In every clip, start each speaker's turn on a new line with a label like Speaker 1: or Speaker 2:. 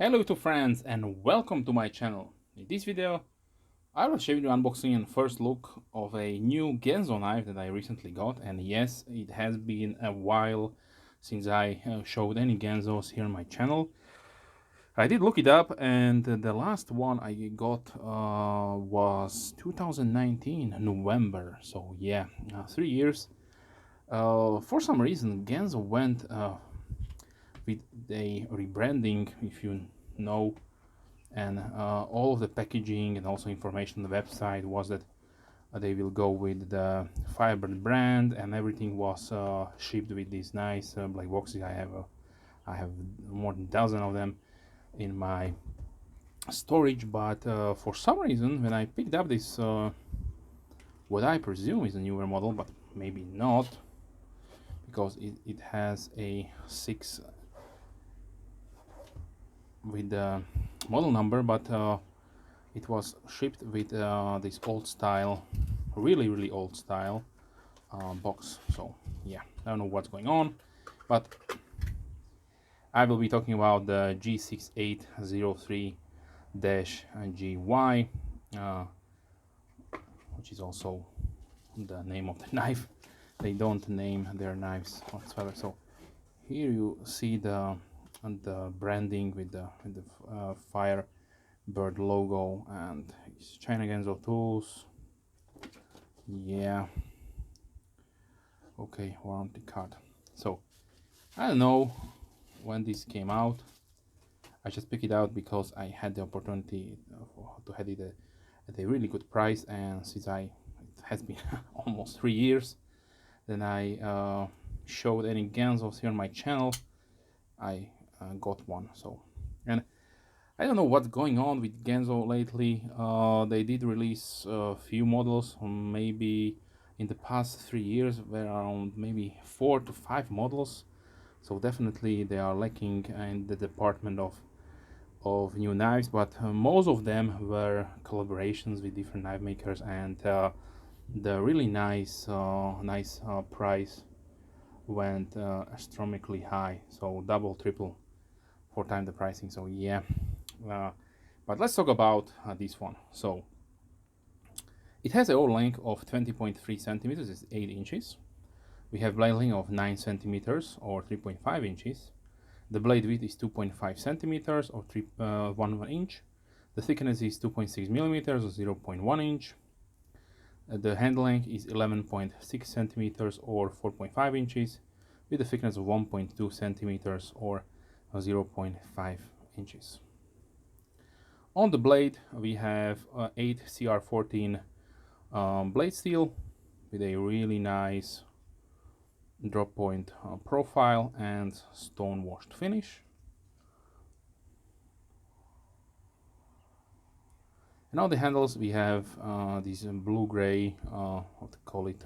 Speaker 1: Hello to friends and welcome to my channel. In this video I will show you the unboxing and first look of a new Ganzo knife that I recently got, and yes, it has been a while since I showed any Ganzos here on my channel. I did look it up, and the last one I got was 2019 November, so yeah, 3 years. For some reason Ganzo went with a rebranding, if you know, and all of the packaging and also information on the website was that they will go with the Firebird brand, and everything was shipped with these nice black boxes. I have more than a dozen of them in my storage, but for some reason when I picked up this what I presume is a newer model, but maybe not, because it has a 6 with the model number, but it was shipped with this old style, really old style box. So yeah, I don't know what's going on, but I will be talking about the G6803-Gy, which is also the name of the knife. They don't name their knives whatsoever. So here you see the branding with the Firebird logo, and it's China Ganzo tools. Yeah, okay, warranty card. So I don't know when this came out. I just picked it out because I had the opportunity to have it at a really good price, and since it has been almost 3 years then I showed any Ganzos here on my channel, I got one. So, and I don't know what's going on with Ganzo lately. They did release a few models, maybe in the past 3 years were around maybe 4 to 5 models. So definitely they are lacking in the department of new knives, but most of them were collaborations with different knife makers, and the really nice price went astronomically high, so double, triple, 4 times the pricing. So yeah, but let's talk about this one. So it has a overall length of 20.3 centimeters, it's 8 inches. We have blade length of 9 centimeters or 3.5 inches. The blade width is 2.5 centimeters or 1 inch. The thickness is 2.6 millimeters or 0.1 inch. The handle length is 11.6 centimeters or 4.5 inches with a thickness of 1.2 centimeters or 0.5 inches. On the blade we have 8 CR14 blade steel with a really nice drop point profile and stone-washed finish. And on the handles we have these blue-gray, what to call it,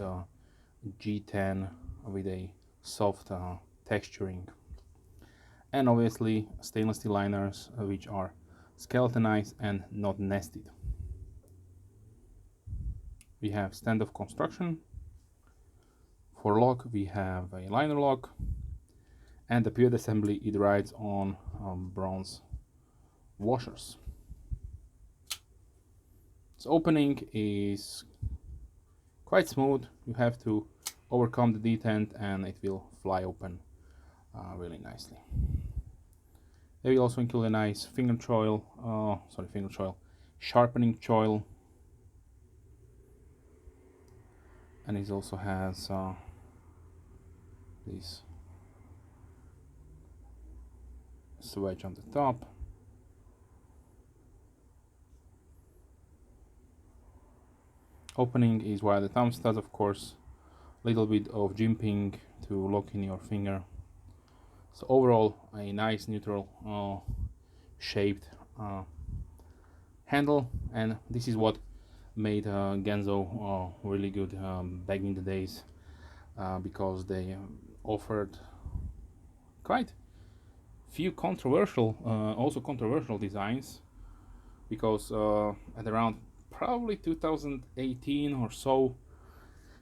Speaker 1: G10 with a soft texturing. And obviously stainless steel liners which are skeletonized and not nested. We have standoff construction. For lock we have a liner lock, and the pivot assembly it rides on bronze washers. Its opening is quite smooth. You have to overcome the detent and it will fly open really nicely. They will also include a nice sharpening choil, and it also has this swedge on the top. Opening is via the thumb stud, of course. Little bit of jimping to lock in your finger. So overall a nice neutral shaped handle, and this is what made Ganzo really good back in the days, because they offered quite few controversial designs, because at around probably 2018 or so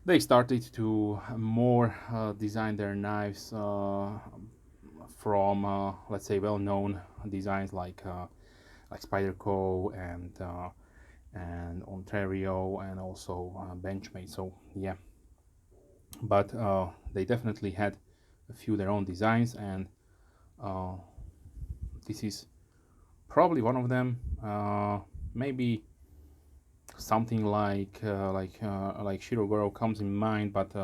Speaker 1: they started to more design their knives from let's say well-known designs like Spyderco and Ontario and also Benchmade. So yeah, but they definitely had a few their own designs, and this is probably one of them. Maybe something like Shirogoro comes in mind, but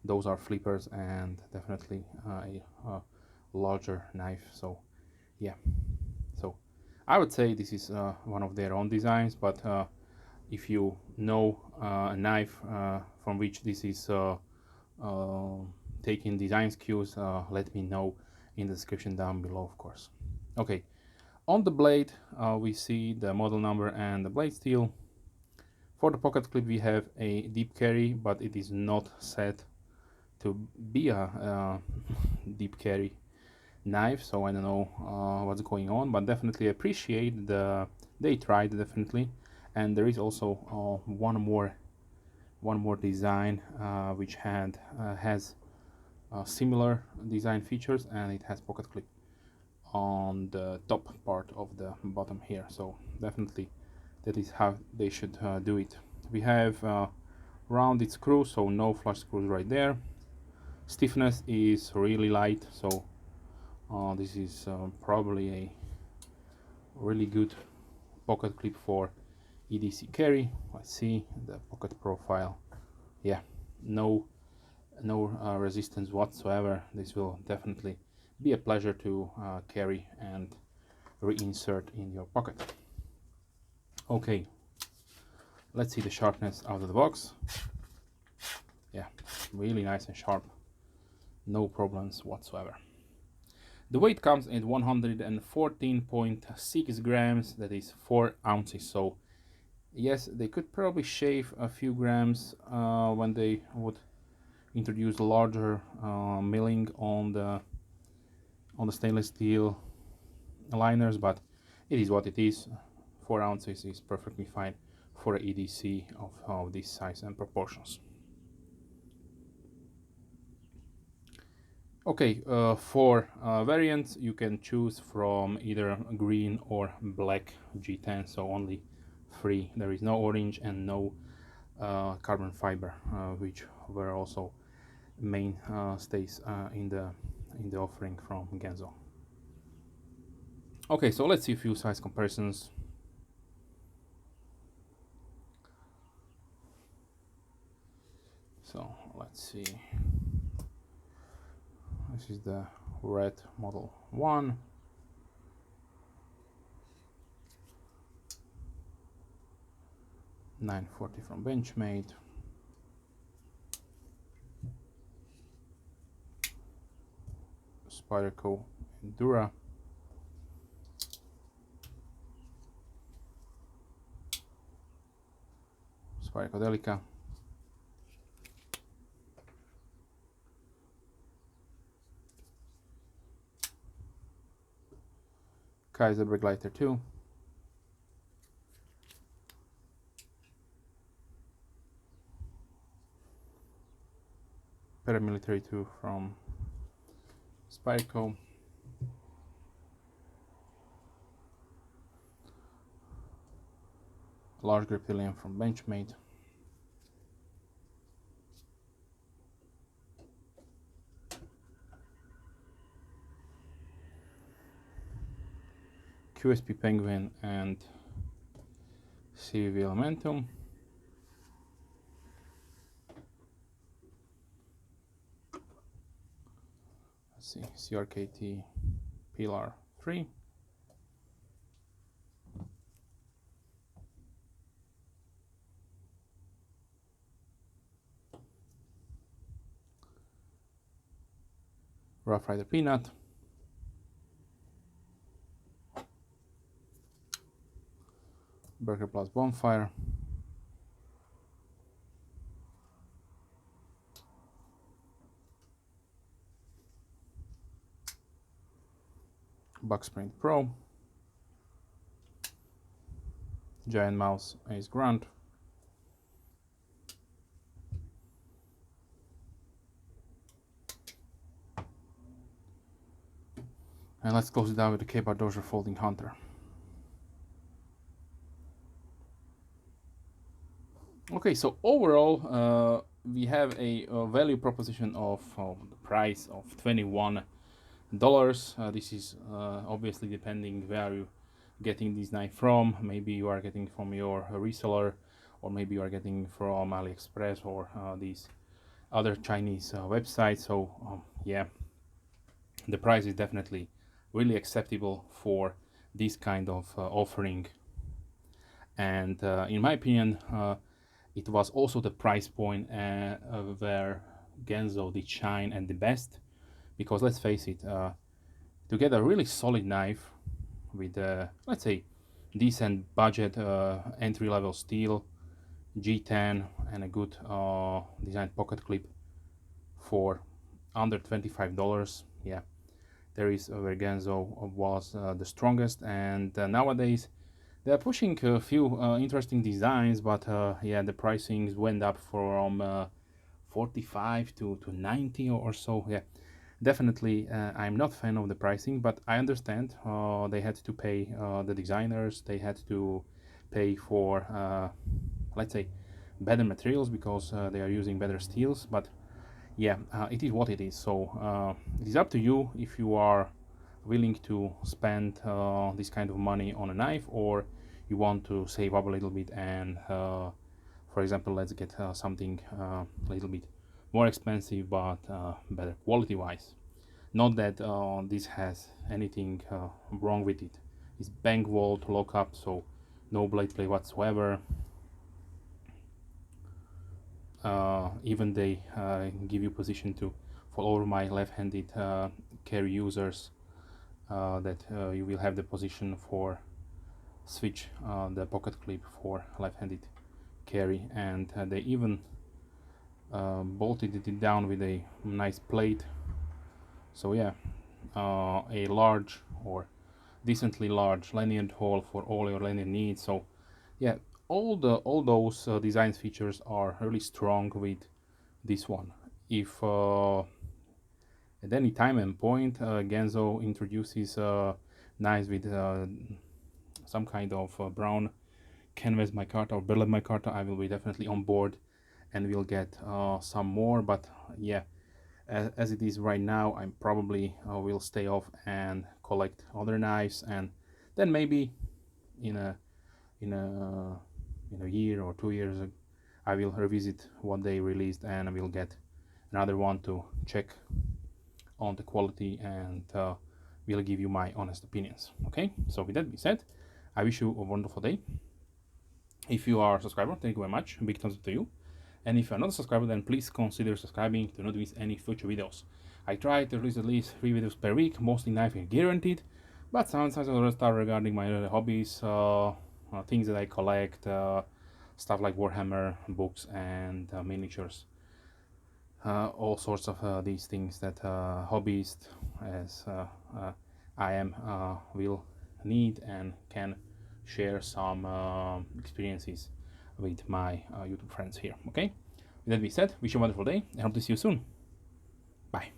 Speaker 1: those are flippers and definitely a larger knife. So yeah, so I would say this is one of their own designs, but if you know a knife from which this is taking design cues, let me know in the description down below, of course. Okay, on the blade we see the model number and the blade steel. For the pocket clip we have a deep carry, but it is not set to be a deep carry knife, so I don't know what's going on, but definitely appreciate they tried definitely. And there is also one more design which has similar design features, and it has pocket clip on the top part of the bottom here. So definitely that is how they should do it. We have rounded screws, so no flush screws right there. Stiffness is really light, so this is probably a really good pocket clip for EDC carry. Let's see the pocket profile. Yeah, no resistance whatsoever. This will definitely be a pleasure to carry and reinsert in your pocket. Okay, let's see the sharpness out of the box. Yeah, really nice and sharp, no problems whatsoever. The weight comes at 114.6 grams, that is 4 ounces. So yes, they could probably shave a few grams when they would introduce larger milling on the stainless steel liners, but it is what it is. 4 ounces is perfectly fine for an EDC of this size and proportions. Okay, for variants you can choose from either green or black G10, so only 3. There is no orange and no carbon fiber, which were also mainstays in the offering from Ganzo. Okay, so let's see a few size comparisons. So let's see. This is the red model 1. $940 from Benchmade. Spyderco Endura. Spyderco Delica. Kaiser Begleiter 2. Paramilitary 2 from Spyderco. Large grip William from Benchmade. QSP Penguin and CVV Elementum. Let's see, CRKT Pilar 3. Rough Rider Peanut. Burger Plus Bonfire. Bucksprint Pro. Giant Mouse Ace Grunt. And let's close it out with the K-bar Dozier Folding Hunter. Okay, so overall, we have a value proposition of the price of $21. This is obviously depending where you getting this knife from. Maybe you are getting from your reseller, or maybe you are getting from AliExpress or these other Chinese websites. So yeah, the price is definitely really acceptable for this kind of offering. And in my opinion, it was also the price point where Ganzo did shine at the best, because let's face it, to get a really solid knife with let's say decent budget entry-level steel G10 and a good designed pocket clip for under $25, yeah, there is where Ganzo was the strongest. And nowadays they are pushing a few interesting designs, but yeah, the pricing went up from 45 to 90 or so. Yeah, definitely I'm not a fan of the pricing, but I understand they had to pay the designers, they had to pay for let's say better materials, because they are using better steels. But yeah, it is what it is. So it is up to you if you are willing to spend this kind of money on a knife, or you want to save up a little bit and for example, let's get something a little bit more expensive but better quality wise. Not that this has anything wrong with it. It's bang wall lockup, so no blade play whatsoever. Even they give you position to, for all my left-handed carry users, that you will have the position for switch the pocket clip for left-handed carry. And they even bolted it down with a nice plate. So yeah, a large or decently large lanyard hole for all your lanyard needs. So yeah, all those design features are really strong with this one. If at any time and point Ganzo introduces knives with some kind of brown canvas micarta or burlap micarta, I will be definitely on board and we'll get some more. But yeah, as it is right now, I'm probably will stay off and collect other knives, and then maybe in a in a in a year or 2 years I will revisit what they released and I will get another one to check on the quality, and will give you my honest opinions. Okay, so with that being said, I wish you a wonderful day. If you are a subscriber, thank you very much, big thumbs up to you. And if you're not a subscriber, then please consider subscribing to not miss any future videos. I try to release at least 3 videos per week, mostly knife and guaranteed, but sometimes I'll start regarding my other hobbies, things that I collect, stuff like Warhammer, books, and miniatures. All sorts of these things that hobbyists as I am will need and can share some experiences with my YouTube friends here. Okay, with that being said, wish you a wonderful day and hope to see you soon. Bye.